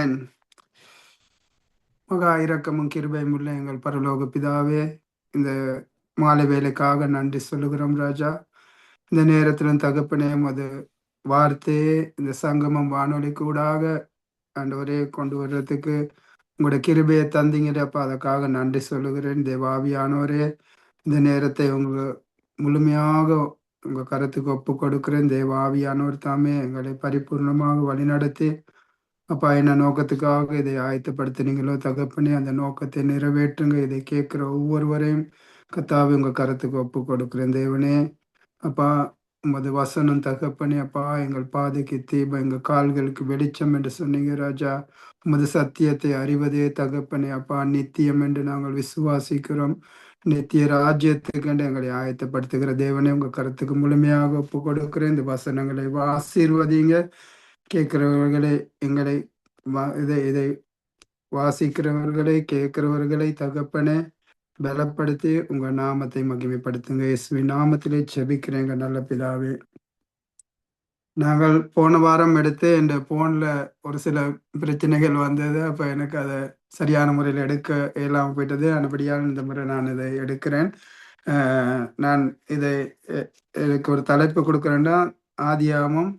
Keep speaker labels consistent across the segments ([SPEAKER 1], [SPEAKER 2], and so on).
[SPEAKER 1] ஆமென். மகா இரக்கமும் கிருபையும் உள்ள எங்கள் பரலோக பிதாவே, இந்த மாலை வேலைக்காக நன்றி சொல்லுகிறோம் ராஜா. இந்த நேரத்திலும் தகப்பனே, உமது வார்த்தையே இந்த சங்கமம் வானொலி கூடாக ஆண்டவரே கொண்டு வர்றதுக்கு உங்களோட கிருபையை தந்தீங்கப்பா. அதற்காக நன்றி சொல்லுகிறேன். தேவாவியானவரே, இந்த நேரத்தை முழுமையாக உங்க கருத்துக்கு ஒப்பு கொடுக்கிறேன். தேவாவியானவர் தாமே எங்களை பரிபூர்ணமாக வழிநடத்தி அப்பா என்ன நோக்கத்துக்காக இதை ஆயத்தப்படுத்தினீங்களோ தகப்பனே, அந்த நோக்கத்தை நிறைவேற்றுங்க. இதை கேட்கிற ஒவ்வொருவரையும் கத்தாவே உங்க கருத்துக்கு ஒப்பு கொடுக்கிறேன் தேவனே. அப்பா, உமது வசனம் தகப்பனே அப்பா எங்கள் பாதைக்கு தீபம், எங்கள் கால்களுக்கு வெளிச்சம் என்று சொன்னீங்க ராஜா. உமது சத்தியத்தை அறிவதே தகப்பனே அப்பா நித்தியம் என்று நாங்கள் விசுவாசிக்கிறோம். நித்திய ராஜ்யத்துக்கு எங்களை ஆயத்தப்படுத்துகிற தேவனே, உங்க கருத்துக்கு முழுமையாக ஒப்பு கொடுக்கிறேன். இந்த வசனங்களை ஆசீர்வதிங்க. கேட்கிறவர்களை எங்களை இதை வாசிக்கிறவர்களை கேட்கிறவர்களை தகப்பனே பலப்படுத்தி உங்க நாமத்தை மகிமைப்படுத்துங்க. இயேசுவின் நாமத்திலே செபிக்கிறேங்க நல்ல பிதாவே. நாங்கள் போன வாரம் எடுத்து இந்த போன்ல ஒரு சில பிரச்சனைகள் வந்தது. அப்ப எனக்கு அதை சரியான முறையில் எடுக்க இயலாமல் போயிட்டது. அதுபடியால் இந்த முறை நான் இதை எடுக்கிறேன். நான் இதை எனக்கு ஒரு தலைப்பு கொடுக்குறேன்னா, ஆதியாகமம்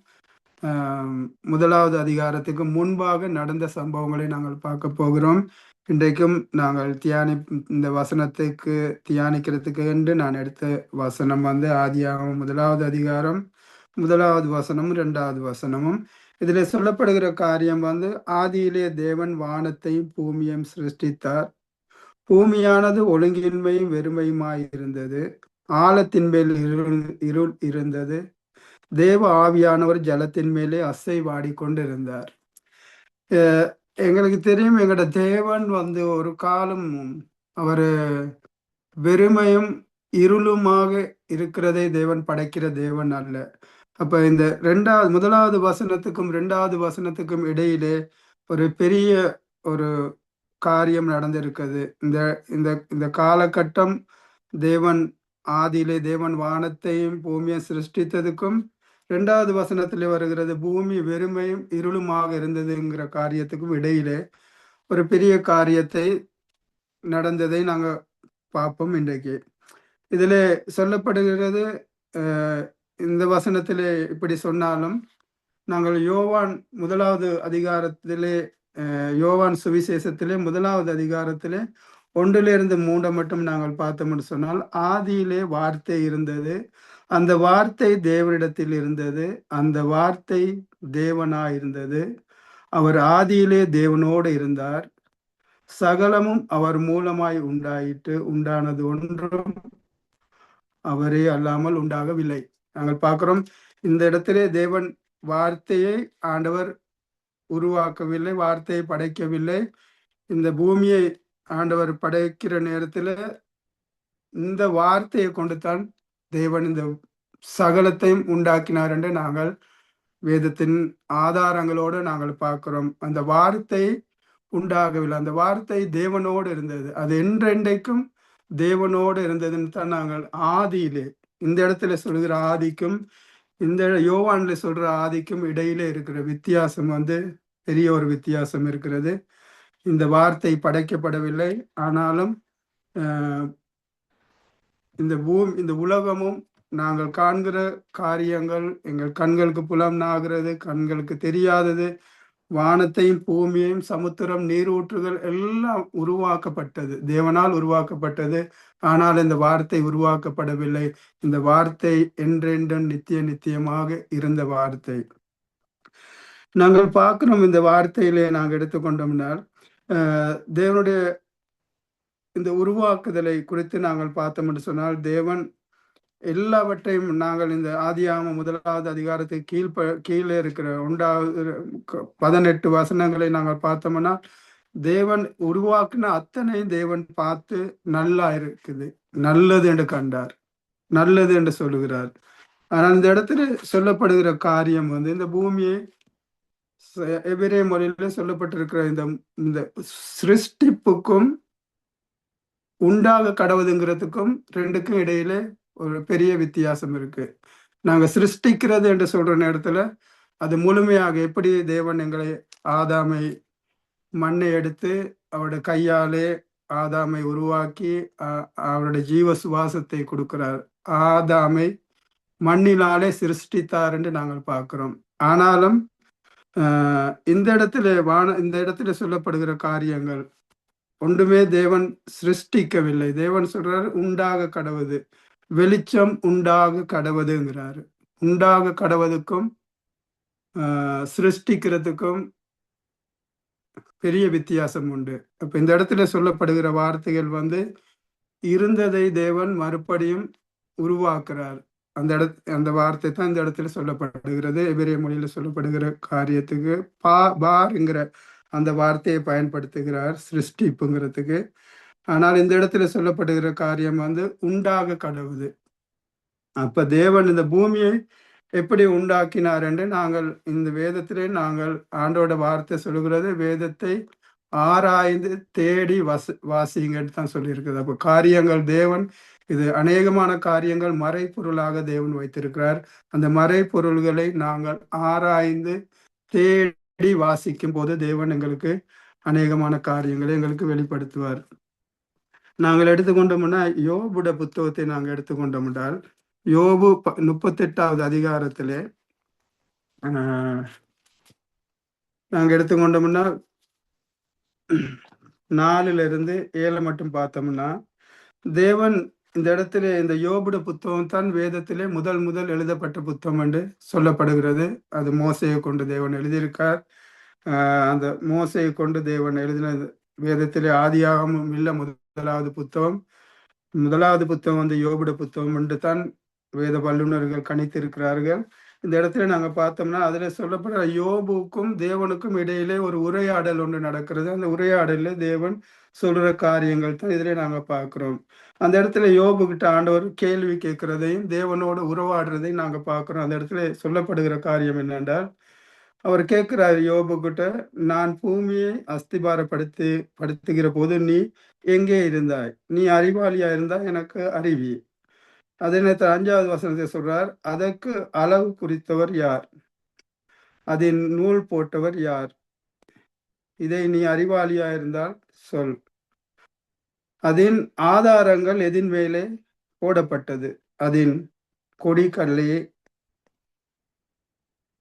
[SPEAKER 1] 1வது அதிகாரத்துக்கு முன்பாக நடந்த சம்பவங்களை நாங்கள் பார்க்க போகிறோம். இன்றைக்கும் நாங்கள் இந்த வசனத்துக்கு தியானிக்கிறதுக்கு என்று நான் எடுத்த வசனம் ஆதியாகமம் 1வது அதிகாரம் 1வது வசனமும் 2வது வசனமும். இதில் சொல்லப்படுகிற காரியம் ஆதியிலே தேவன் வானத்தையும் பூமியையும் சிருஷ்டித்தார். பூமியானது ஒழுங்கின்மையும் வெறுமையுமாய் இருந்தது. ஆழத்தின் மேல் இருள் இருந்தது. தேவ ஆவியானவர் ஜலத்தின் மேலே அசைவாடி கொண்டிருந்தார். எங்களுக்கு தெரியும், எங்களோட தேவன் ஒரு காலம் அவர் வெறுமையும் இருளுமாக இருக்கிறதை தேவன் படைக்கிற தேவன் அல்ல. அப்ப இந்த 1வது வசனத்துக்கும் 2வது வசனத்துக்கும் இடையிலே ஒரு பெரிய ஒரு காரியம் நடந்திருக்குது. இந்த இந்த இந்த காலகட்டம் தேவன் ஆதியிலே தேவன் வானத்தையும் பூமியை சிருஷ்டித்ததுக்கும் 2வது வசனத்திலே வருகிறது பூமி வெறுமையும் இருளுமாக இருந்ததுங்கிற காரியத்துக்கும் இடையிலே ஒரு பெரிய காரியத்தை நடந்ததை நாங்க பார்ப்போம். இன்றைக்கு இதில் சொல்லப்படுகிறது, இந்த வசனத்திலே இப்படி சொன்னாலும் நாங்கள் யோவான் 1வது அதிகாரத்திலே யோவான் சுவிசேஷத்திலே 1வது அதிகாரத்திலே 1-3 மட்டும் நாங்கள் பார்த்தோம்னு சொன்னால், ஆதியிலே வார்த்தை இருந்தது, அந்த வார்த்தை தேவனிடத்தில் இருந்தது, அந்த வார்த்தை தேவனாயிருந்தது, அவர் ஆதியிலே தேவனோடு இருந்தார், சகலமும் அவர் மூலமாய் உண்டாயிற்று, உண்டானது ஒன்றும் அவரே அல்லாமல் உண்டாகவில்லை. நாங்கள் பார்க்கிறோம், இந்த இடத்திலே தேவன் வார்த்தையை ஆண்டவர் உருவாக்கவில்லை, வார்த்தையை படைக்கவில்லை. இந்த பூமியை ஆண்டவர் படைக்கிற நேரத்தில் இந்த வார்த்தையை கொண்டு தான் தேவன் இந்த சகலத்தையும் உண்டாக்கினார் என்று நாங்கள் வேதத்தின் ஆதாரங்களோடு நாங்கள் பார்க்கிறோம். அந்த வார்த்தை உண்டாகவில்லை, அந்த வார்த்தை தேவனோடு இருந்தது, அது என்றென்றைக்கும் தேவனோடு இருந்ததுன்னு தான் நாங்கள் ஆதியிலே இந்த இடத்துல சொல்கிற ஆதிக்கும் இந்த யோவான்ல சொல்ற ஆதிக்கும் இடையிலே இருக்கிற வித்தியாசம் பெரிய ஒரு வித்தியாசம் இருக்கிறது. இந்த வார்த்தை படைக்கப்படவில்லை, ஆனாலும் இந்த உலகமும் நாங்கள் காண்கிற காரியங்கள் எங்கள் கண்களுக்கு புலனாகிறது, கண்களுக்கு தெரியாதது, வானத்தையும் பூமியையும் சமுத்திரம் நீரூற்றுகள் எல்லாம் உருவாக்கப்பட்டது, தேவனால் உருவாக்கப்பட்டது. ஆனால் இந்த வார்த்தை உருவாக்கப்படவில்லை. இந்த வார்த்தை என்றென்றும் நித்தியமாக இருந்த வார்த்தை. நாங்கள் பார்க்கிறோம், இந்த வார்த்தையிலே நாங்கள் எடுத்துக்கொண்டோம்னால் தேவனுடைய இந்த உருவாக்குதலை குறித்து நாங்கள் பார்த்தோம் என்று சொன்னால், தேவன் எல்லாவற்றையும் நாங்கள் இந்த ஆதியாகமம் 1வது அதிகாரத்துக்கு கீழே இருக்கிற 18 வசனங்களை நாங்கள் பார்த்தோம்னா, தேவன் உருவாக்குன அத்தனை தேவன் பார்த்து நல்லா இருக்குது, நல்லது என்று கண்டார், நல்லது என்று சொல்லுகிறார். ஆனால் இந்த இடத்துல சொல்லப்படுகிற காரியம் இந்த பூமியை எபிரேய மொழியில சொல்லப்பட்டிருக்கிற இந்த சிருஷ்டிப்புக்கும் உண்டாக கடவுதுங்கிறதுக்கும் ரெண்டுக்கும் இடையில ஒரு பெரிய வித்தியாசம் இருக்கு. நாங்க சிருஷ்டிக்கிறது என்று சொல்ற நேரத்துல அது முழுமையாக எப்படி தேவன் எங்களை ஆதாமை மண்ணை எடுத்து அவருடைய கையாலே ஆதாமை உருவாக்கி அவருடைய ஜீவ சுவாசத்தை கொடுக்கிறார். ஆதாமை மண்ணினாலே சிருஷ்டித்தார் என்று நாங்கள் பார்க்கிறோம். ஆனாலும் இந்த இடத்துல சொல்லப்படுகிற காரியங்கள் ஒன்றுமே தேவன் சிருஷ்டிக்கவில்லை. தேவன் சொல்றாரு உண்டாக கடவுது, வெளிச்சம் உண்டாக கடவுதுங்கிறாரு. உண்டாக கடவுதுக்கும் சிருஷ்டிக்கிறதுக்கும் பெரிய வித்தியாசம் உண்டு. அப்ப இந்த இடத்துல சொல்லப்படுகிற வார்த்தைகள் இருந்ததை தேவன் மறுபடியும் உருவாக்குறார். அந்த வார்த்தை தான் இந்த இடத்துல சொல்லப்படுகிறது. எபிரேய மொழியில சொல்லப்படுகிற காரியத்துக்கு பார்ங்கிற அந்த வார்த்தையை பயன்படுத்துகிறார் சிருஷ்டிப்புங்கிறதுக்கு. ஆனால் இந்த இடத்துல சொல்லப்படுகிற காரியம் உண்டாக கடவுது. அப்ப தேவன் இந்த பூமியை எப்படி உண்டாக்கினார் என்று நாங்கள் இந்த வேதத்திலே நாங்கள் ஆண்டோட வார்த்தை சொல்லுகிறது, வேதத்தை ஆராய்ந்து தேடி வாசிங்கன்னு தான் சொல்லியிருக்குது. அப்போ காரியங்கள் தேவன் இது அநேகமான காரியங்கள் மறைப்பொருளாக தேவன் வைத்திருக்கிறார். அந்த மறைப்பொருள்களை நாங்கள் ஆராய்ந்து தேடி வாசிக்கும் போது தேவன் எங்களுக்கு அநேகமான காரியங்களை எங்களுக்கு வெளிப்படுத்துவார். நாங்கள் எடுத்துக்கொண்டோம்னா யோபுட புத்தகத்தை நாங்கள் எடுத்துக்கொண்டோம் என்றால் யோபு 38வது அதிகாரத்திலே நாங்க எடுத்துக்கொண்டோம்னா 4-7 மட்டும் பார்த்தோம்னா தேவன் இந்த இடத்துல இந்த யோபுட புத்தகம் தான் வேதத்திலே முதல் எழுதப்பட்ட புத்தகம் என்று சொல்லப்படுகிறது. அது மோசையை கொண்டு தேவன் எழுதியிருக்கார். அந்த மோசையை கொண்டு தேவன் எழுதின வேதத்திலே ஆதியாகமும் இல்ல முதலாவது புத்தகம் யோபுட புத்தகம் என்று தான் வேத வல்லுநர்கள் கணித்திருக்கிறார்கள். இந்த இடத்துல நாங்க பார்த்தோம்னா அதுல சொல்லப்படுற யோபுக்கும் தேவனுக்கும் இடையிலே ஒரு உரையாடல் ஒன்று நடக்கிறது. அந்த உரையாடல தேவன் சொல்ற காரியங்கள் தான் இதுல நாங்க பார்க்கிறோம். அந்த இடத்துல யோபு கிட்ட ஆண்டவர் கேள்வி கேட்கிறதையும் தேவனோட உறவாடுறதையும் நாங்க பார்க்கிறோம். அந்த இடத்துல சொல்லப்படுகிற காரியம் என்னென்றால் அவர் கேட்கிறார் யோபு கிட்ட, நான் பூமியை படுத்துகிற போது நீ எங்கே இருந்தாய்? நீ அறிவாளியா இருந்தா எனக்கு அறிவி. அதே நேரத்தில் 5வது வசனத்தை சொல்றார், அதற்கு அளவு குறித்தவர் யார்? அதில் நூல் போட்டவர் யார்? இதை நீ அறிவாளியா இருந்தால் சொல். அதன் ஆதாரங்கள் எதின் மேலே போடப்பட்டது? அதன் கொடிக்கல்லையை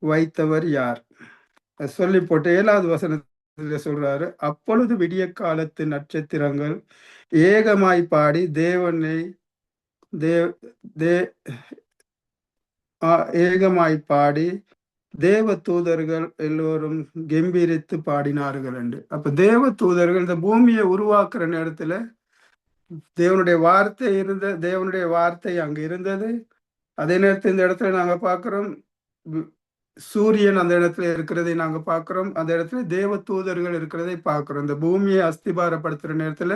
[SPEAKER 1] வைத்தவர் யார்? சொல்லி போட்டு 7வது வசனத்துல சொல்றாரு, அப்பொழுது விடிய காலத்து நட்சத்திரங்கள் ஏகமாய் பாடி தேவனை ஏகமாய் பாடி தேவ தூதர்கள் எல்லோரும் கம்பீரித்து பாடினார்கள் என்று. அப்ப தேவ தூதர்கள் இந்த பூமியை உருவாக்குற நேரத்துல தேவனுடைய வார்த்தை அங்க இருந்தது. அதே நேரத்தில் இந்த இடத்துல நாங்க பார்க்கிறோம் சூரியன் அந்த இடத்துல இருக்கிறதை நாங்க பார்க்கிறோம். அந்த இடத்துல தேவ தூதர்கள் இருக்கிறதை பார்க்கிறோம். இந்த பூமியை அஸ்திபாரப்படுத்துற நேரத்துல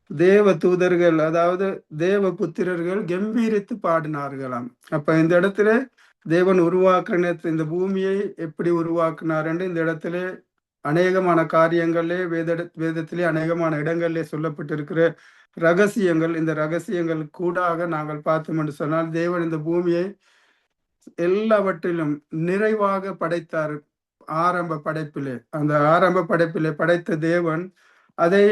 [SPEAKER 1] தேவ தூதர்கள், அதாவது தேவ புத்திரர்கள் கம்பீரித்து பாடினார்களாம். அப்ப இந்த இடத்துல தேவன் உருவாக்குற நேரத்தில் இந்த பூமியை எப்படி உருவாக்குனாருன்னு இந்த இடத்துல அநேகமான காரியங்களே வேதத்திலே அநேகமான இடங்களிலே சொல்லப்பட்டிருக்கிற ரகசியங்கள். இந்த ரகசியங்கள் கூடாக நாங்கள் பார்த்தோம் என்று சொன்னால் தேவன் இந்த பூமியை எல்லாவற்றிலும் நிறைவாக படைத்தார். ஆரம்ப படைப்பிலே படைத்த தேவன் அதை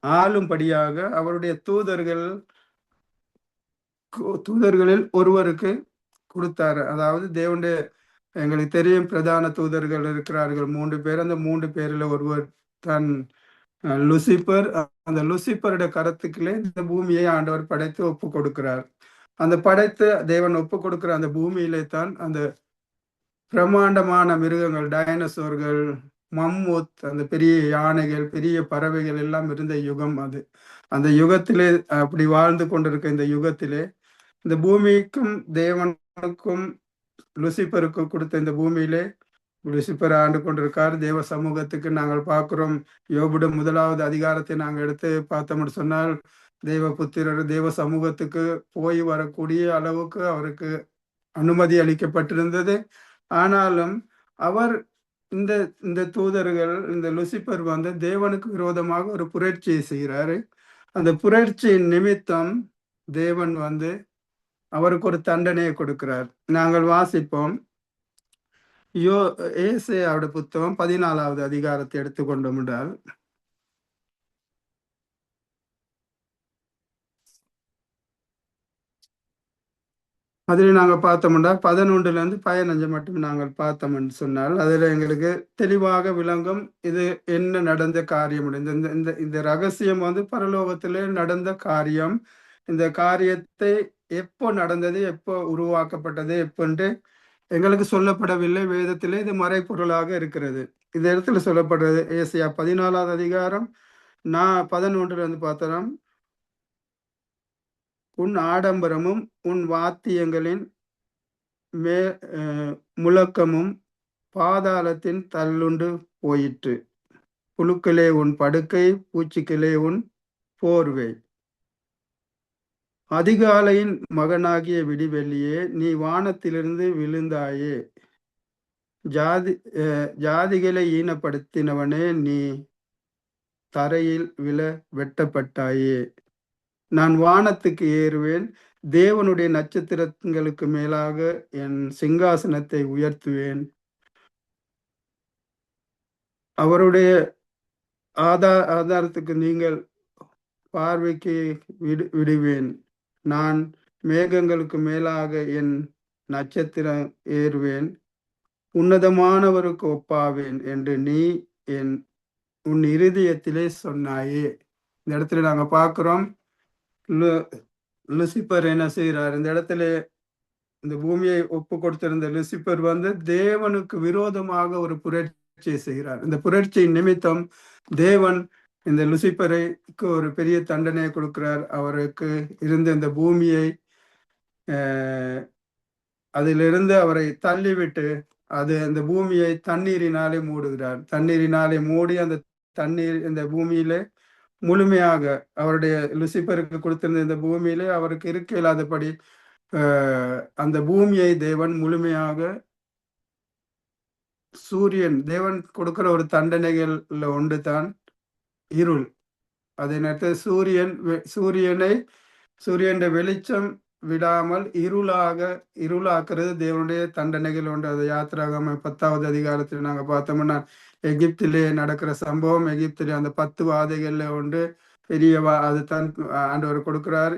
[SPEAKER 1] ஆளும்படியாக அவருடைய தூதர்களில் ஒருவருக்கு கொடுத்தாரு. அதாவது தேவனுடைய எங்களுக்கு தெரியும் பிரதான தூதர்கள் இருக்கிறார்கள் 3 பேர். அந்த 3 பேர்ல ஒருவர் தான் லூசிபர். அந்த லூசிபருடைய கருத்துக்களே இந்த பூமியை ஆண்டவர் படைத்து ஒப்பு கொடுக்கிறார். அந்த படைத்து தேவன் ஒப்பு கொடுக்கிற அந்த பூமியிலே தான் அந்த பிரம்மாண்டமான மிருகங்கள், டைனோசோர்கள், மம்மூத், அந்த பெரிய யானைகள், பெரிய பறவைகள் எல்லாம் இருந்த யுகம் அது. அந்த யுகத்திலே அப்படி வாழ்ந்து கொண்டிருக்க இந்த யுகத்திலே இந்த பூமிக்கும் தேவனுக்கும் லூசிபருக்கும் கொடுத்த இந்த பூமியிலே லூசிபர் ஆண்டு கொண்டிருக்கார். தேவ சமூகத்துக்கு நாங்கள் பார்க்கிறோம். யோபுட 1வது அதிகாரத்தை நாங்கள் எடுத்து பார்த்தோம்னு சொன்னால் தேவ புத்திரர் தேவ சமூகத்துக்கு போய் வரக்கூடிய அளவுக்கு அவருக்கு அனுமதி அளிக்கப்பட்டிருந்தது. ஆனாலும் அவர் இந்த தூதர்கள், இந்த லூசிபர் தேவனுக்கு விரோதமாக ஒரு புரட்சியை செய்கிறாரு. அந்த புரட்சியின் நிமித்தம் தேவன் அவருக்கு ஒரு தண்டனையை கொடுக்கிறார். நாங்கள் வாசிப்போம் யோ ஏசாயாவுடைய புத்தகம் 14வது அதிகாரத்தை எடுத்துக்கொண்டோம் என்றால், அதில் நாங்கள் பார்த்தோம்னா 11லேருந்து 15 மட்டும் நாங்கள் பார்த்தோம் என்று சொன்னால், அதில் எங்களுக்கு தெளிவாக விளங்கும் இது என்ன நடந்த காரியம். இந்த இந்த இந்த இந்த ரகசியம் வந்து பரலோகத்திலே நடந்த காரியம். இந்த காரியத்தை எப்போ நடந்தது, எப்போ உருவாக்கப்பட்டது, எப்போன்று எங்களுக்கு சொல்லப்படவில்லை. வேதத்திலே இது மறைப்பொருளாக இருக்கிறது. இந்த இடத்துல சொல்லப்படுறது ஏசாயா 14வது அதிகாரம் நான் 11லேருந்து பார்த்தோம். உன் ஆடம்பரமும் உன் வாத்தியங்களின் மே முழக்கமும் பாதாளத்தின் தள்ளுண்டு போயிற்று. புழுக்களே உன் படுக்கை, பூச்சிகளே உன் போர்வை. அதிகாலையின் மகனாகிய விடிவெள்ளியே, நீ வானத்திலிருந்து விழுந்தாயே. ஜாதிகளை ஈனப்படுத்தினவனே, நீ தரையில் விழ வெட்டப்பட்டாயே. நான் வானத்துக்கு ஏறுவேன், தேவனுடைய நட்சத்திரங்களுக்கு மேலாக என் சிங்காசனத்தை உயர்த்துவேன். அவருடைய ஆதாரத்துக்கு நீங்கள் பார்வைக்கு விடுவேன். நான் மேகங்களுக்கு மேலாக என் நட்சத்திரம் ஏறுவேன், உன்னதமானவருக்கு ஒப்பாவேன் என்று நீ உன் இருதயத்திலே சொன்னாயே. இந்த இடத்துல நாங்க பார்க்கிறோம், லூசிபர் என்ன செய்யறார்? இந்த இடத்துல இந்த பூமியை ஒப்பு கொடுத்திருந்த லூசிபர் வந்து தேவனுக்கு விரோதமாக ஒரு புரட்சியை செய்கிறார். இந்த புரட்சியின் நிமித்தம் தேவன் இந்த லூசிபருக்கு ஒரு பெரிய தண்டனையை கொடுக்கிறார். அவருக்கு இருந்த இந்த பூமியை அதிலிருந்து அவரை தள்ளிவிட்டு அந்த பூமியை தண்ணீரினாலே மூடுகிறார். தண்ணீரினாலே மூடி அந்த தண்ணீர் இந்த பூமியிலே முழுமையாக அவருடைய லூசிபருக்கு கொடுத்திருந்த இந்த பூமியிலே அவருக்கு இருக்க இல்லாதபடி அந்த பூமியை தேவன் முழுமையாக தேவன் கொடுக்கிற ஒரு தண்டனைகள்ல ஒன்று தான் இருள். அதே நேரத்தில் சூரியனுடைய வெளிச்சம் விடாமல் இருளாக்குறது தேவனுடைய தண்டனைகள் உண்டு. அது யாத்திராகம 10வது அதிகாரத்தில் நாங்க பார்த்தோம்னா, எகிப்திலே நடக்கிற சம்பவம். எகிப்திலே அந்த 10 வாதைகள்ல உண்டு பெரிய அது தான் ஆண்டவர் கொடுக்கிறார்.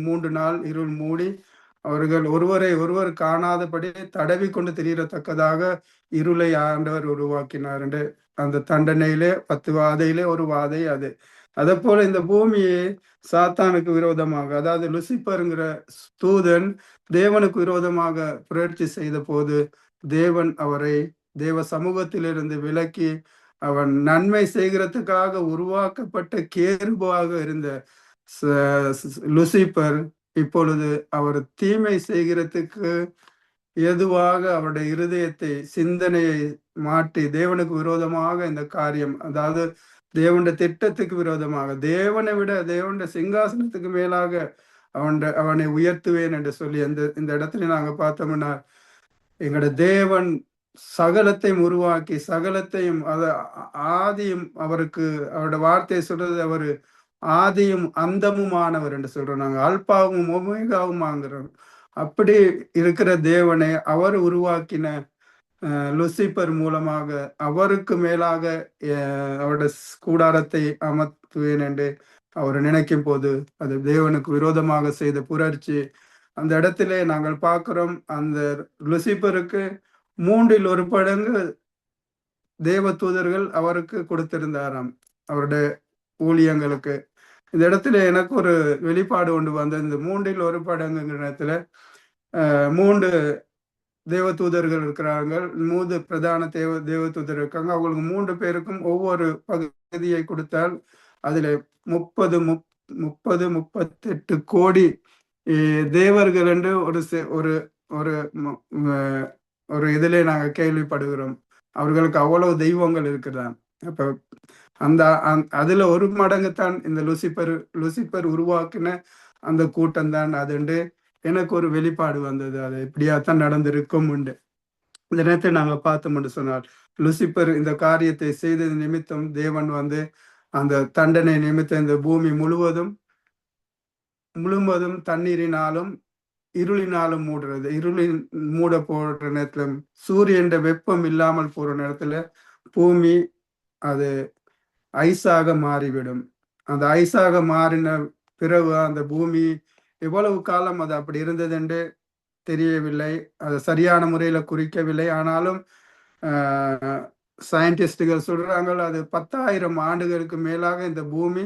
[SPEAKER 1] 3 நாள் இருள் மூடி அவர்கள் ஒருவர் காணாதபடி தடவி கொண்டு தெரியத்தக்கதாக இருளை ஆண்டவர் உருவாக்கினார் என்று அந்த தண்டனையிலே 10 வாதையிலே ஒரு வாதை அது. அதே போல இந்த பூமியை சாத்தானுக்கு விரோதமாக, அதாவது லூசிபருங்கிற தூதன் தேவனுக்கு விரோதமாக புரட்சி செய்த போது தேவன் அவரை தேவ சமூகத்திலிருந்து விலக்கி அவன் நன்மை செய்கிறதுக்காக உருவாக்கப்பட்ட கேருபாக இருந்த லூசிபர் இப்பொழுது அவர் தீமை செய்கிறதுக்கு எதுவாக அவருடைய இருதயத்தை சிந்தனையை மாற்றி தேவனுக்கு விரோதமாக இந்த காரியம், அதாவது தேவனுடைய திட்டத்துக்கு விரோதமாக, தேவனை விட தேவனுடைய சிங்காசனத்துக்கு மேலாக அவனை உயர்த்துவேன் என்று சொல்லி இந்த இடத்துல நாங்க பார்த்தோம்னா, எங்களோட தேவன் சகலத்தையும் உருவாக்கி சகலத்தையும் ஆதியும் அவருக்கு அவருடைய வார்த்தையை சொல்றது அவரு ஆதியும் அந்தமுமானவர் என்று சொல்றோம். நாங்க அல்பாவும் ஒமேகாவும் ஆங்கிறோம். அப்படி இருக்கிற தேவனை அவர் உருவாக்கின லூசிபர் மூலமாக அவருக்கு மேலாக அவருடைய கூடாரத்தை அமர்த்துவேன் என்று அவர் நினைக்கும் போது அது தேவனுக்கு விரோதமாக செய்த புரட்சி. அந்த இடத்திலே நாங்கள் பார்க்கிறோம், அந்த லூசிபருக்கு 3 1 தேவ தூதர்கள் அவருக்கு கொடுத்திருந்தாராம் அவருடைய ஊழியங்களுக்கு. இந்த இடத்துல எனக்கு ஒரு வெளிப்பாடு கொண்டு வந்த இந்த 3 1 இடத்துல 3 தேவ தூதர்கள் இருக்கிறாங்க. 3 பிரதான தேவ தூதர் இருக்காங்க. அவங்களுக்கு 3 பேருக்கும் ஒவ்வொரு பகுதியை கொடுத்தால் அதுல 38 கோடி தேவர்கள் என்று ஒரு ஒரு ஒரு இதிலே நாங்க கேள்விப்படுகிறோம். அவர்களுக்கு அவ்வளவு தெய்வங்கள் இருக்கிறான். அப்ப அதுல ஒரு மடங்குத்தான் இந்த லூசிபர் உருவாக்கின அந்த கூட்டம் தான் அதுண்டு எனக்கு ஒரு வெளிப்பாடு வந்தது. அது இப்படியாத்தான் நடந்திருக்கும் உண்டு. இந்த நேரத்தை நாங்க பார்த்தோம்னு சொன்னால், லூசிபர் இந்த காரியத்தை செய்தது நிமித்தம் தேவன் வந்து அந்த தண்டனை நிமித்தம் இந்த பூமி முழுவதும் தண்ணீரினாலும் இருளினாலும் மூடுறது. இருளின் மூட போடுற நேரத்துல சூரியன் வெப்பம் இல்லாமல் போற நேரத்துல பூமி அது ஐஸாக மாறிவிடும். அந்த ஐஸாக மாறின பிறகு அந்த பூமி எவ்வளவு காலம் அது அப்படி இருந்தது என்று தெரியவில்லை. அது சரியான முறையில குறிக்கவில்லை. ஆனாலும் சயின்டிஸ்டுகள் சொல்றாங்க அது 10,000 ஆண்டுகளுக்கு மேலாக இந்த பூமி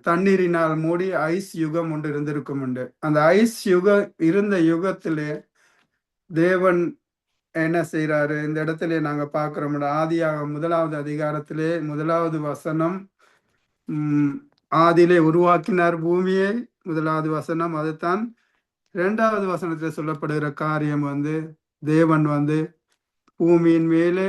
[SPEAKER 1] தண்ணீரினால் மூடி ஐஸ் யுகம் ஒன்று இருந்திருக்கும் உண்டு. அந்த ஐஸ் இருந்த யுகத்திலே தேவன் என்ன செய்யறாரு இந்த இடத்துல நாங்க பார்க்கிறோம். ஆதியாக 1வது அதிகாரத்திலே 1வது வசனம், ஆதியிலே உருவாக்கினார் பூமியை, 1வது வசனம். அதுதான் 2வது வசனத்தில் சொல்லப்படுகிற காரியம் தேவன் பூமியின் மேலே,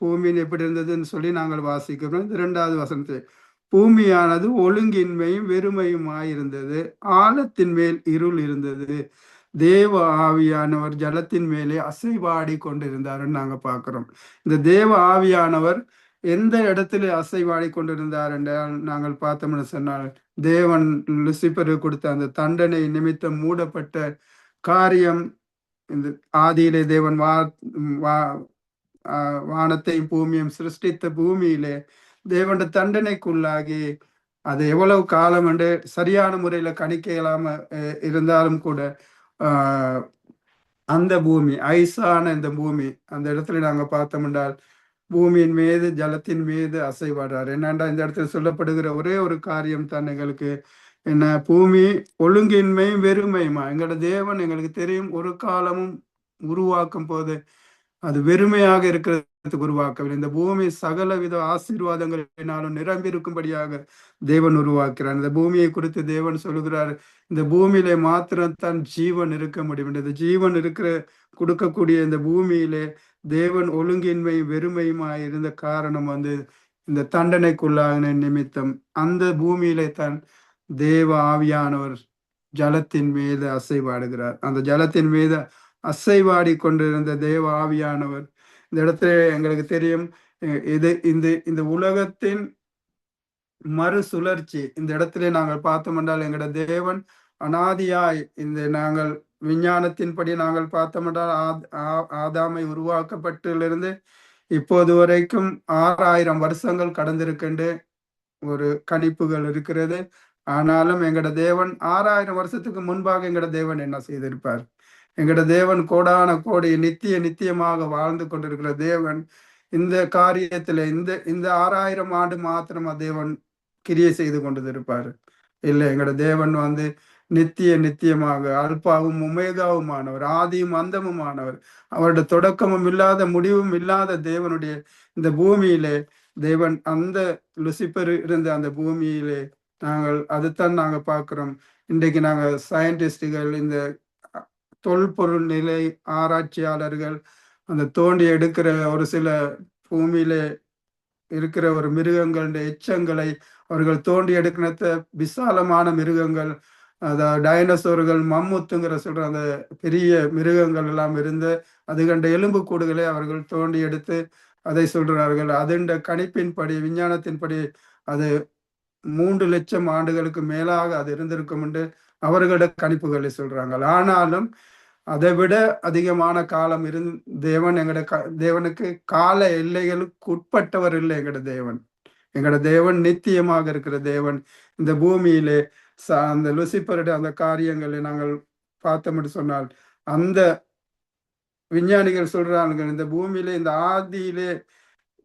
[SPEAKER 1] பூமியின் எப்படி இருந்ததுன்னு சொல்லி நாங்கள் வாசிக்கிறோம். 2வது வசனத்தில் பூமியானது ஒழுங்கின்மையும் வெறுமையுமாயிருந்தது, ஆழத்தின் மேல் இருள் இருந்தது, தேவ ஆவியானவர் ஜலத்தின் மேலே அசைவாடி கொண்டிருந்தாருன்னு நாங்க பார்க்கிறோம். இந்த தேவ ஆவியானவர் எந்த இடத்துல அசைவாடி கொண்டிருந்தார் என்றால் நாங்கள் பார்த்தோம்னு சொன்னால் தேவன் லூசிபருக்கு கொடுத்த அந்த தண்டனை நிமித்தம் மூடப்பட்ட காரியம், இந்த ஆதியிலே தேவன் வானத்தையும் பூமியும் சிருஷ்டித்த பூமியிலே தேவன் தண்டனைக்குள்ளாகி அது எவ்வளவு காலம் என்று சரியான முறையில கணிக்க இயலாம இருந்தாலும் கூட அந்த பூமி ஐஸான இந்த பூமி அந்த இடத்துல நாங்க பார்த்தோம் என்றால் பூமியின் மீது ஜலத்தின் மீது அசைவாடுறார். என்னண்டா இந்த இடத்துல சொல்லப்படுகிற ஒரே ஒரு காரியம் தான் எங்களுக்கு என்ன, பூமி ஒழுங்கின்மையும் வெறுமையுமா. எங்களோட தேவன் எங்களுக்கு தெரியும் ஒரு காலமும் உருவாக்கும் போது அது வெறுமையாக இருக்கிறதுக்கு உருவாக்கவில்லை. இந்த பூமி சகல வித ஆசீர்வாதங்களினாலும் நிரம்பி இருக்கும்படியாக தேவன் உருவாக்குறார். இந்த பூமியை குறித்து தேவன் சொல்லுகிறார், இந்த பூமியிலே மாத்திரம்தான் ஜீவன் இருக்க முடியும். இந்த ஜீவன் கொடுக்கக்கூடிய இந்த பூமியிலே தேவன் ஒழுங்கின்மை வெறுமையுமாய் இருந்த காரணம் இந்த தண்டனைக்குள்ளான நிமித்தம் அந்த பூமியிலே தான் தேவ ஆவியானவர் ஜலத்தின் மீது அசைவாடுகிறார். அந்த ஜலத்தின் மீது அசைவாடி கொண்டிருந்த தேவ ஆவியானவர் இந்த இடத்துல எங்களுக்கு தெரியும் இது இந்த உலகத்தின் மறுசுழற்சி. இந்த இடத்துல நாங்கள் பார்த்தோம் என்றால் எங்களோட தேவன் அனாதியாய் இந்த நாங்கள் விஞ்ஞானத்தின்படி நாங்கள் பார்த்தோம் என்றால் ஆதாமை உருவாக்கப்பட்டிலிருந்து இப்போது வரைக்கும் 6,000 வருஷங்கள் கடந்திருக்கின்ற ஒரு கணிப்புகள் இருக்கிறது. ஆனாலும் எங்களோட தேவன் 6,000 வருஷத்துக்கு முன்பாக எங்களோட தேவன் என்ன செய்திருப்பார்? எங்களோட தேவன் கோடான கோடி நித்தியமாக வாழ்ந்து கொண்டிருக்கிற தேவன் இந்த காரியத்துல இந்த 6,000 ஆண்டு மாத்திரமா தேவன் கிரியை செய்து கொண்டு இருப்பாரு? இல்லை, எங்களோட தேவன் நித்தியமாக அல்பாவும் உமேகாவுமானவர், ஆதியும் அந்தமுமானவர், அவருடைய தொடக்கமும் இல்லாத முடிவும் இல்லாத தேவனுடைய இந்த பூமியிலே தேவன் அந்த லூசிபர் இருந்த அந்த பூமியிலே அதுதான் நாங்க பார்க்கிறோம். இன்றைக்கு நாங்க சயின்டிஸ்டுகள், இந்த தொல்பொருள் நிலை ஆராய்ச்சியாளர்கள் அந்த தோண்டி எடுக்கிற ஒரு சில பூமியில இருக்கிற ஒரு மிருகங்களுடைய எச்சங்களை அவர்கள் தோண்டி எடுக்கிற விசாலமான மிருகங்கள், அதாவது டைனோசோர்கள், மம்முத்துங்கிற சொல்ற அந்த பெரிய மிருகங்கள் எல்லாம் இருந்து அது கண்ட எலும்பு கூடுகளை அவர்கள் தோண்டி எடுத்து அதை சொல்றார்கள். அதன் கணிப்பின்படி, விஞ்ஞானத்தின்படி அது 3 லட்சம் ஆண்டுகளுக்கு மேலாக அது இருந்திருக்கும் என்று அவர்களோட கணிப்புகளை சொல்றாங்க. ஆனாலும் அதை விட அதிகமான காலம் தேவன் தேவனுக்கு கால எல்லைகளுக்கு உட்பட்டவர் இல்லை. எங்கட தேவன் நித்தியமாக இருக்கிற தேவன். இந்த பூமியிலே அந்த லூசிபருடைய அந்த காரியங்களை நாங்கள் பார்த்தோம்னு சொன்னால் அந்த விஞ்ஞானிகள் சொல்றாங்க, இந்த பூமியிலே இந்த ஆதியிலே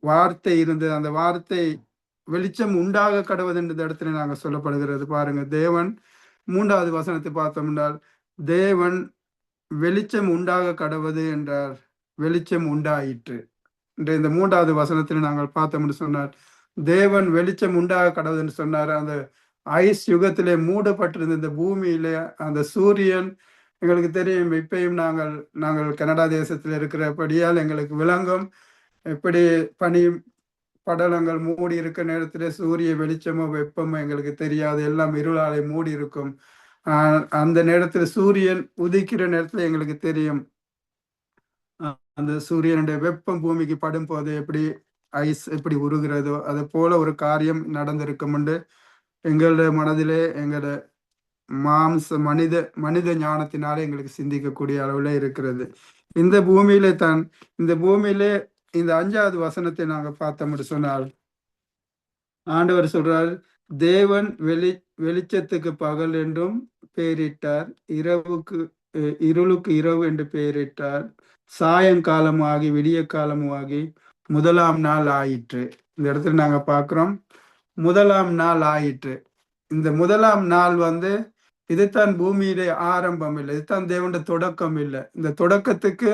[SPEAKER 1] வார்த்தை இருந்தது, அந்த வார்த்தை வெளிச்சம் உண்டாக கடவுது என்ற இடத்துல நாங்கள் சொல்லப்படுகிறது. பாருங்க, தேவன் 3வது வசனத்தை பார்த்தோம் என்றால் தேவன் வெளிச்சம் உண்டாக கடவுது என்றார், வெளிச்சம் உண்டாயிற்று. இந்த 3வது வசனத்தில் நாங்கள் பார்த்தோம்னு சொன்னார் தேவன் வெளிச்சம் உண்டாக கடவுது என்று சொன்னார். அந்த ஐஸ் யுகத்திலே மூடப்பட்டிருந்த இந்த பூமியிலே அந்த சூரியன் எங்களுக்கு தெரியும். இப்பயும் நாங்கள் கனடா தேசத்தில் இருக்கிறபடியால் எங்களுக்கு விளங்கும் எப்படி பனி படலங்கள் மூடி இருக்க நேரத்திலே சூரிய வெளிச்சமோ வெப்பமோ எங்களுக்கு தெரியாது, எல்லாம் இருளாலை மூடி இருக்கும். அந்த நேரத்தில் சூரியன் உதிக்கிற நேரத்துல எங்களுக்கு தெரியும் அந்த சூரியனுடைய வெப்பம் பூமிக்கு படும் போது எப்படி ஐஸ் எப்படி உருகிறதோ அது போல ஒரு காரியம் நடந்திருக்கும் என்று எங்களுடைய மனதிலே எங்களோட மனித மனித ஞானத்தினாலே எங்களுக்கு சிந்திக்கக்கூடிய அளவுல இருக்கிறது. இந்த பூமியிலே தான் இந்த பூமியிலே இந்த 5வது வசனத்தை நாங்க பார்த்தோம்னு சொன்னால், ஆண்டவர் சொல்றார், தேவன் வெளிச்சத்துக்கு பகல் என்றும் பெயரிட்டார், இரவுக்கு இருளுக்கு இரவு என்று பெயரிட்டார், சாயங்காலமாகி விடிய காலமாகி முதலாம் நாள் ஆயிற்று. இந்த இடத்துல நாங்க பார்க்கிறோம், முதலாம் நாள் ஆயிற்று. இந்த முதலாம் நாள் வந்து இதுதான் பூமியிலே ஆரம்பம் இல்லை, இதுதான் தேவனுடைய தொடக்கம் இல்லை. இந்த தொடக்கத்துக்கு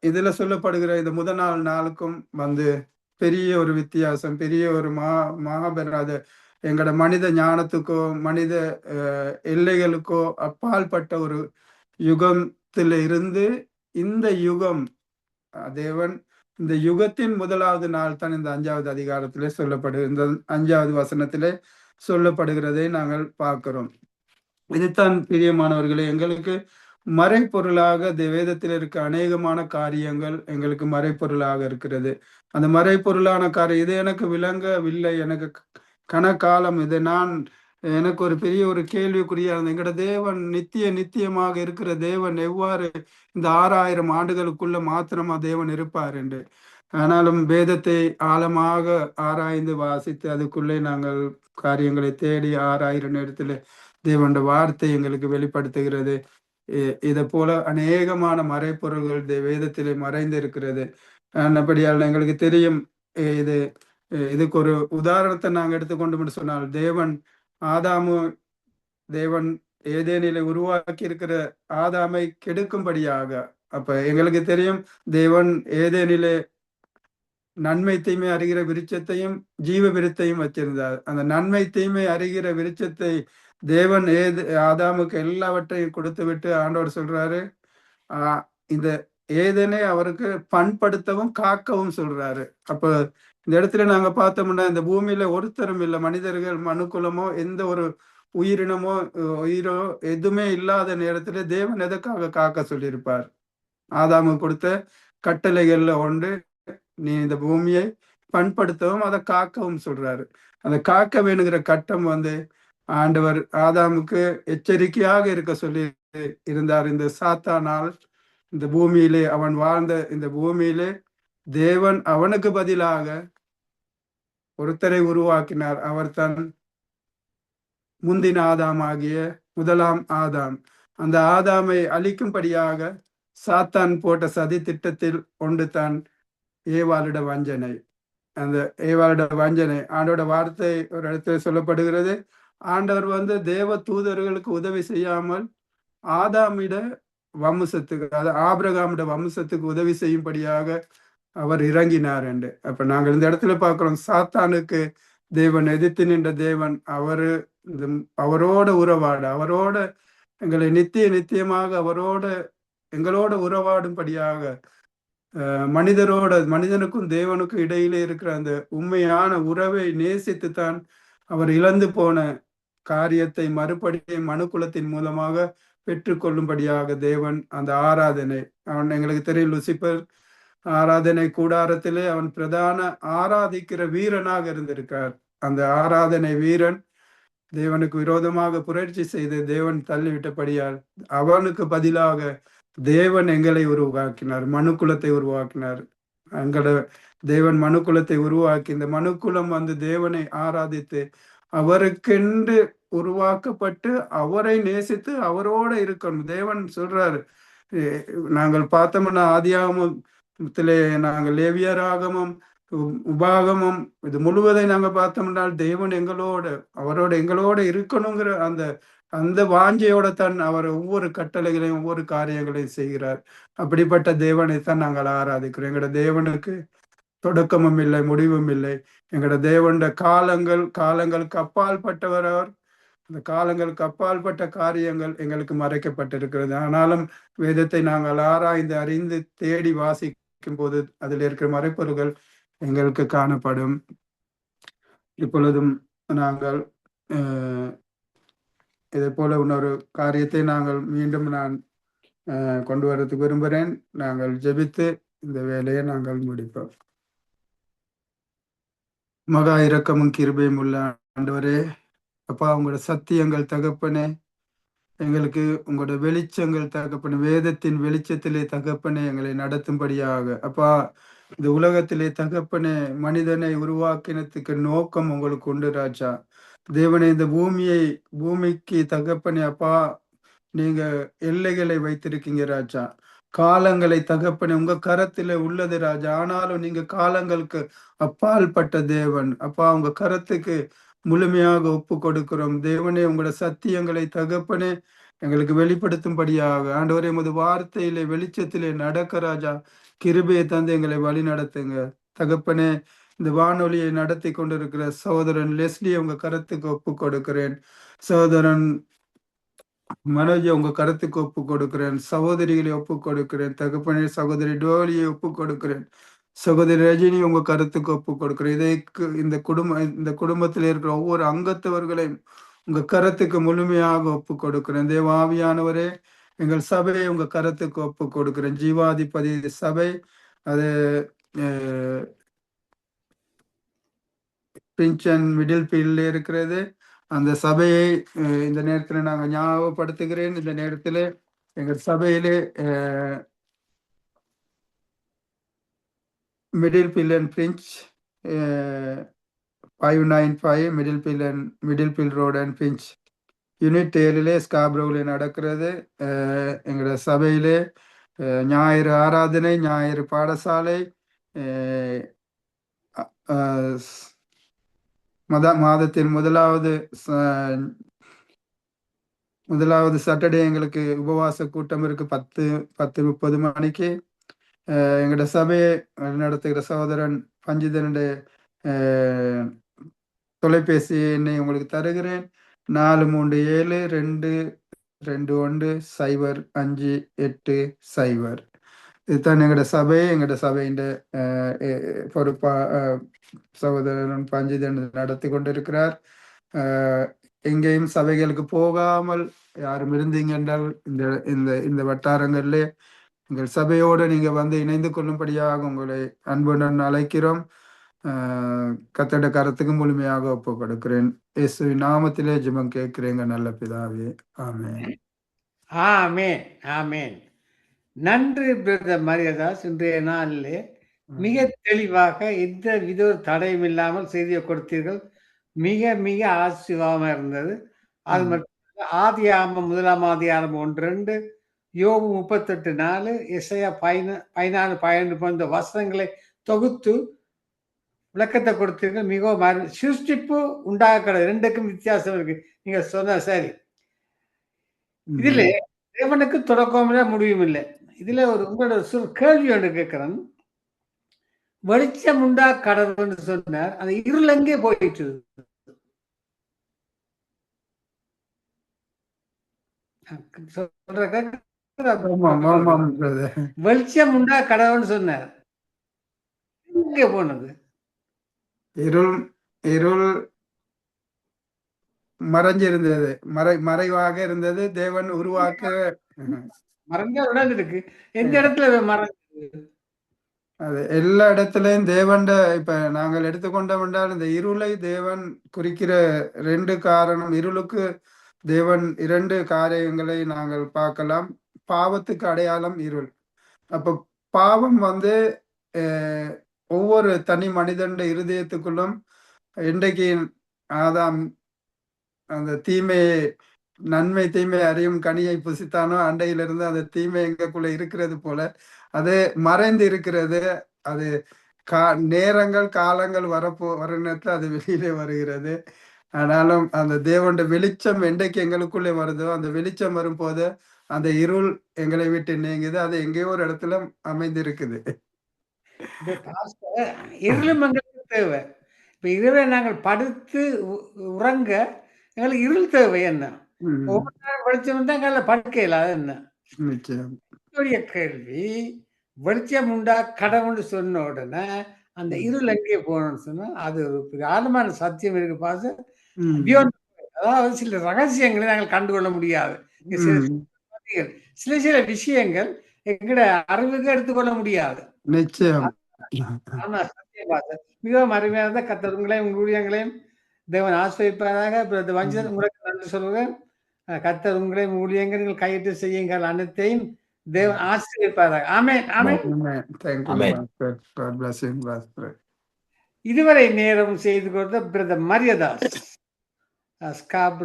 [SPEAKER 1] இதுல சொல்லப்படுகிற இந்த முதல் நாளுக்கும் வந்து பெரிய ஒரு வித்தியாசம், பெரிய ஒரு மகாபெராத எங்களோட மனித ஞானத்துக்கோ மனித எல்லைகளுக்கோ அப்பாற்பட்ட ஒரு யுகத்துல இருந்து இந்த யுகம் தேவன் இந்த யுகத்தின் முதலாவது நாள் தான் இந்த 5வது அதிகாரத்திலே இந்த 5வது வசனத்திலே சொல்லப்படுகிறதை நாங்கள் பார்க்கிறோம். இதுதான் பிரியமானவர்களே, எங்களுக்கு மறைப்பொருளாக வேதத்தில் இருக்க அநேகமான காரியங்கள் எங்களுக்கு மறைப்பொருளாக இருக்கிறது. அந்த மறைப்பொருளான காரியம் இது எனக்கு விளங்கவில்லை, எனக்கு கனகாலம் இது எனக்கு ஒரு பெரிய ஒரு கேள்விக்குறியா இருந்தது. எங்கட தேவன் நித்தியமாக இருக்கிற தேவன் எவ்வாறு இந்த 6000 ஆண்டுகளுக்குள்ள மாத்திரமா தேவன் இருப்பார் என்று. ஆனாலும் வேதத்தை ஆழமாக ஆராய்ந்து வாசித்து அதுக்குள்ளே நாங்கள் காரியங்களை தேடி ஆராயிற நேரத்தில் தேவனுடைய வார்த்தை எங்களுக்கு வெளிப்படுத்துகிறது. இதை போல அநேகமான மறைப்பொருள்கள் வேதத்திலே மறைந்து இருக்கிறது. அப்படியால் எங்களுக்கு தெரியும். இது இதுக்கு ஒரு உதாரணத்தை நாங்கள் எடுத்துக்கொண்டு சொன்னால், தேவன் ஏதேனிலே உருவாக்கி இருக்கிற ஆதாமை கெடுக்கும்படியாக, அப்ப எங்களுக்கு தெரியும் தேவன் ஏதேனிலே நன்மை தீமை அறிகிற விருட்சத்தையும் ஜீவ விருத்தையும் வச்சிருந்தார். அந்த நன்மை தீமை அறிகிற விருட்சத்தை தேவன் ஆதாமுக்கு எல்லாவற்றையும் கொடுத்து விட்டு ஆண்டவர் சொல்றாரு, இந்த ஏதேனே அவருக்கு பண்படுத்தவும் காக்கவும் சொல்றாரு. அப்ப இந்த இடத்துல நாங்க பார்த்தோம்னா இந்த பூமியில ஒருத்தரும் இல்லை, மனிதர்கள் மனுக்குலமோ எந்த ஒரு உயிரினமோ உயிரோ எதுவுமே இல்லாத நேரத்துல தேவன் எதற்காக காக்க சொல்லியிருப்பார்? ஆதாமு கொடுத்த கட்டளைகள்ல ஒன்று, நீ இந்த பூமியை பண்படுத்தவும் அதை காக்கவும் சொல்றாரு. அந்த காக்க வேணுங்கிற கட்டம் வந்து ஆண்டவர் ஆதாமுக்கு எச்சரிக்கையாக இருக்க சொல்லி இருந்தார். இந்த சாத்தானால் இந்த பூமியிலே அவன் வாழ்ந்த இந்த பூமியிலே தேவன் அவனுக்கு பதிலாக ஒருத்தரை உருவாக்கினார். அவர் தன் முந்தின ஆதாம் ஆகிய முதலாம் ஆதாம். அந்த ஆதாமை அழிக்கும்படியாக சாத்தான் போட்ட சதி திட்டத்தில் ஒன்று தான் ஏவாளிட வஞ்சனை. அந்த ஏவாளிட வஞ்சனை ஆண்டோட வார்த்தை ஒரு இடத்துல சொல்லப்படுகிறது, ஆண்டவர் வந்து தேவ தூதர்களுக்கு உதவி செய்யாமல் ஆதாமிட வம்சத்துக்கு, அதாவது ஆபிரகாமிட வம்சத்துக்கு உதவி செய்யும்படியாக அவர் இறங்கினார் என்று. அப்ப நாங்கள் இந்த இடத்துல பார்க்கிறோம், சாத்தானுக்கு தேவன் எதிர்த்து நின்ற தேவன் அவரோட உறவாட, அவரோட எங்களை நித்தியமாக எங்களோட உறவாடும்படியாக மனிதனுக்கும் தேவனுக்கும் இடையிலே இருக்கிற அந்த உண்மையான உறவை நேசித்து தான் அவர் இழந்து போன காரியத்தை மறுபடியும் மனுக்குலத்தின் மூலமாக பெற்றுக்கொள்ளும்படியாக தேவன் அந்த ஆராதனை, அவன் எங்களுக்கு தெரியும் லூசிபர் ஆராதனை கூடாரத்திலே அவன் பிரதான ஆராதிக்கிற வீரனாக இருந்திருக்கார். அந்த ஆராதனை வீரன் தேவனுக்கு விரோதமாக புரட்சி செய்து தேவன் தள்ளிவிட்டபடியால் அவனுக்கு பதிலாக தேவன் எங்களை உருவாக்கினார், மனுக்குலத்தை உருவாக்கினார். தேவன் மனுக்குலத்தை உருவாக்கி இந்த மனுக்குலம் வந்து தேவனை ஆராதித்து அவருக்கென்று உருவாக்கப்பட்டு அவரை நேசித்து அவரோட இருக்கணும். தேவன் சொல்றாரு, நாங்கள் பார்த்தோம்னா ஆதியாகமத்திலே நாங்கள் லேவியராகமம் உபாகமம் இது முழுவதை நாங்க பார்த்தோம்னால் தேவன் எங்களோட இருக்கணுங்கிற அந்த வாஞ்சையோட தான் அவர் ஒவ்வொரு கட்டளைகளையும் ஒவ்வொரு காரியங்களையும் செய்கிறார். அப்படிப்பட்ட தேவனைத்தான் நாங்கள் ஆராதிக்கிறோம். எங்களோட தேவனுக்கு தொடக்கமும் இல்லை முடிவும் இல்லை. எங்களோட தேவனுடைய காலங்களுக்கு அப்பால் பட்டவர் அவர். அந்த காலங்களுக்கு அப்பால்பட்ட காரியங்கள் எங்களுக்கு மறைக்கப்பட்டிருக்கிறது. ஆனாலும் வேதத்தை நாங்கள் ஆராய்ந்து அறிந்து தேடி வாசிக்கும் போது அதில் இருக்கிற மறைப்பொருள்கள் எங்களுக்கு காணப்படும். இப்பொழுதும் நாங்கள் இதே போல இன்னொரு காரியத்தை நாங்கள் மீண்டும் நான் கொண்டு வரதுக்கு விரும்புகிறேன். நாங்கள் ஜெபித்து இந்த வேலையை நாங்கள் முடிப்போம். மகா இரக்கமும் கிருபையும் உள்ள ஆண்டவரே, அப்பா உங்களோட சத்தியங்கள் தகப்பனே, எங்களுக்கு உங்களோட வெளிச்சங்கள் தகப்பனே, வேதத்தின் வெளிச்சத்திலே தகப்பனே எங்களை நடத்தும்படியாக அப்பா, இந்த உலகத்திலே தகப்பனே மனிதனை உருவாக்கினதுக்கு நோக்கம் உங்களுக்கு உண்டு ராஜா. தேவனே, இந்த பூமிக்கு தகப்பனே அப்பா, நீங்க எல்லைகளை வைத்திருக்கீங்க ராஜா. காலங்களை தகப்பனே உங்க கரத்திலே உள்ளது ராஜா. ஆனாலும் நீங்க காலங்களுக்கு அப்பாற்பட்ட தேவன் அப்பா. உங்க கரத்துக்கு முழுமையாக ஒப்பு கொடுக்கிறோம் தேவனே. உங்களோட சத்தியங்களை தகப்பனே எங்களுக்கு வெளிப்படுத்தும்படியாக ஆண்டவரே, எமது வார்த்தையிலே வெளிச்சத்திலே நடக்க ராஜா கிருபையை தந்து எங்களை வழி நடத்துங்க தகப்பனே. இந்த வானொலியை நடத்தி கொண்டிருக்கிற சகோதரன் லெஸ்லி உங்க கரத்துக்கு ஒப்பு கொடுக்கிறேன். சகோதரன் மனோஜை உங்க கருத்துக்கு ஒப்பு கொடுக்கிறேன். சகோதரிகளை ஒப்பு கொடுக்கிறேன் தகப்பனே. சகோதரி டோலியை ஒப்பு கொடுக்கிறேன். சகோதரி ரஜினி உங்க கருத்துக்கு ஒப்பு கொடுக்கிறேன். இந்த குடும்பத்தில் இருக்கிற ஒவ்வொரு அங்கத்தவர்களையும் உங்க கருத்துக்கு முழுமையாக ஒப்பு கொடுக்கிறேன். தேவாவியானவரே, எங்கள் சபையை உங்க கருத்துக்கு ஒப்பு கொடுக்கிறேன். ஜீவாதிபதி சபை அது பிஞ்ச் அண்ட் மிடில் ஃபீல்ட்ல இருக்கிறது. அந்த சபையை இந்த நேரத்தில் நாங்கள் ஞாபகப்படுத்துகிறேன். இந்த நேரத்தில் எங்கள் சபையிலே middle field and pinch 595 middle field road and pinch unit 7 ஸ்காப்ரோவில் நடக்கிறது. எங்களோட சபையிலே ஞாயிறு ஆராதனை, ஞாயிறு பாடசாலை, மாதத்தின் முதலாவது சாட்டர்டே எங்களுக்கு உபவாச கூட்டம் இருக்கு. 10:30 மணிக்கு. எங்களோட சபையை நடத்துகிற சகோதரன் பஞ்சிதனுடைய தொலைபேசி எண்ணை உங்களுக்கு தருகிறேன். 437-221-0550. இதுதான் எங்களோட சபை. எங்களோட சபையின் பொறுப்பா சகோதரன் பஞ்சிதன் நடத்தி கொண்டிருக்கிறார். எங்கேயும் சபைகளுக்கு போகாமல் யாரும் இருந்தீங்க என்றால் இந்த இந்த இந்த வட்டாரங்களிலே எங்கள் சபையோடு நீங்க வந்து இணைந்து கொள்ளும்படியாக உங்களை அன்புடன் அழைக்கிறோம். கர்த்தருடைய கரத்துக்கு முழுமையாக ஒப்பு கொடுக்கிறேன். இயேசுவின் நாமத்திலே ஜெபம் கேட்கிறேங்க நல்ல பிதாவே. ஆமென்.
[SPEAKER 2] ஆமென். ஆமென். நன்றி பிரதர் மரியதாஸ். இன்றைய நாளிலே மிக தெளிவாக எந்த வித தடையும் இல்லாமல் செய்தியை கொடுத்தீர்கள். மிக மிக ஆசீர்வாதமா இருந்தது. அது மட்டும் ஆதியாகமம் 1 அதிகாரம் 1-2, யோபு 38:4, எசையா 14:12 போன்ற வசனங்களை தொகுத்து விளக்கத்தை கொடுத்தீர்கள். மிகவும் சிருஷ்டிப்பு உண்டாக கிடையாது. ரெண்டுக்கும் வித்தியாசம் இருக்கு. நீங்க சொன்ன சரி. இதுல தேவனுக்கு தொடக்கம் இல்லை, முடிவும் இல்லை. இதுல உங்களோட கேள்வி ஒன்று கேட்கிறேன். வெளிச்சம் உண்டா கடவுள்னு சொன்னார். அந்த இருள் எங்கே போயிட்டு? வெளிச்சம் உண்டா கடவுள்னு சொன்னார். எங்கே போனது?
[SPEAKER 1] இருள் மறைஞ்சிருந்தது, மறைவாக இருந்தது. தேவன் உருவாக்க
[SPEAKER 2] மறைஞ்சா இருக்கு. எந்த இடத்துல மறைஞ்சது?
[SPEAKER 1] அது எல்லா இடத்துலயும் தேவன். இப்ப நாங்கள் எடுத்துக்கொண்டோம் என்றால் இந்த இருளை தேவன் குறிக்கிற 2 காரணம். இருளுக்கு தேவன் 2 காரியங்களை நாங்கள் பார்க்கலாம். பாவத்துக்கு அடையாளம் இருள். அப்ப பாவம் ஒவ்வொரு தனி மனிதனுடைய இருதயத்துக்குள்ளும் இன்றைக்கு ஆதாம் அந்த நன்மை தீமை அறியும் கனியை புசித்தானோ அண்டையிலிருந்து அந்த தீமை எங்களுக்குள்ள இருக்கிறது போல அது மறைந்து இருக்கிறது. அது நேரங்கள் காலங்கள் வர அது வெளியிலே வருகிறது. ஆனாலும் அந்த தேவனுடைய வெளிச்சம் என்றைக்கு எங்களுக்குள்ளே வருதோ அந்த வெளிச்சம் வரும்போது அந்த இருள் எங்களை விட்டு நீங்குது. அது எங்கேயோ ஒரு இடத்துல அமைந்திருக்குது.
[SPEAKER 2] இருளும் எங்களுக்கு தேவை. இப்ப இரவே நாங்கள் படுத்து உறங்க எங்களுக்கு இருள் தேவை. என்ன ஒவ்வொரு நாள் வெளிச்சம் தான் படுக்கையில் என்ன கேள்வி. வெளிச்சம் உண்டா கடவுள் சொன்ன உடனே அந்த இருள் எங்கே போகணும்னு சொன்னா அது ஒரு ஆழமான சத்தியம் இருக்கு பாச. அதாவது சில ரகசியங்களை நாங்கள் கண்டுகொள்ள முடியாது. சில சில விஷயங்கள் எங்கட அறிவுக்கு எடுத்துக்கொள்ள முடியாது.
[SPEAKER 1] நிச்சயம்.
[SPEAKER 2] மிகவும் அருமையான கத்தவங்களையும் ஊழியங்களையும் தேவன் ஆசீர்வதிப்பாராக. பிரதர் வஞ்சன் உங்களுக்கு நன்றி சொல்கிறேன். கர்த்தர் உங்களையும் ஊழியங்கள் நீங்கள் கையிட்டு செய்யுங்கள் அனைத்தையும் தேவன் ஆசீர்வதிப்பாராக. ஆமென், ஆமென்.
[SPEAKER 1] Amen. Thank you,
[SPEAKER 3] Amen.
[SPEAKER 1] Pastor. God bless you, Pastor.
[SPEAKER 2] இதுவரை நேரம் செய்து கொடுத்த பிரதர் மரியதாஸ் ஸ்காப்ரோ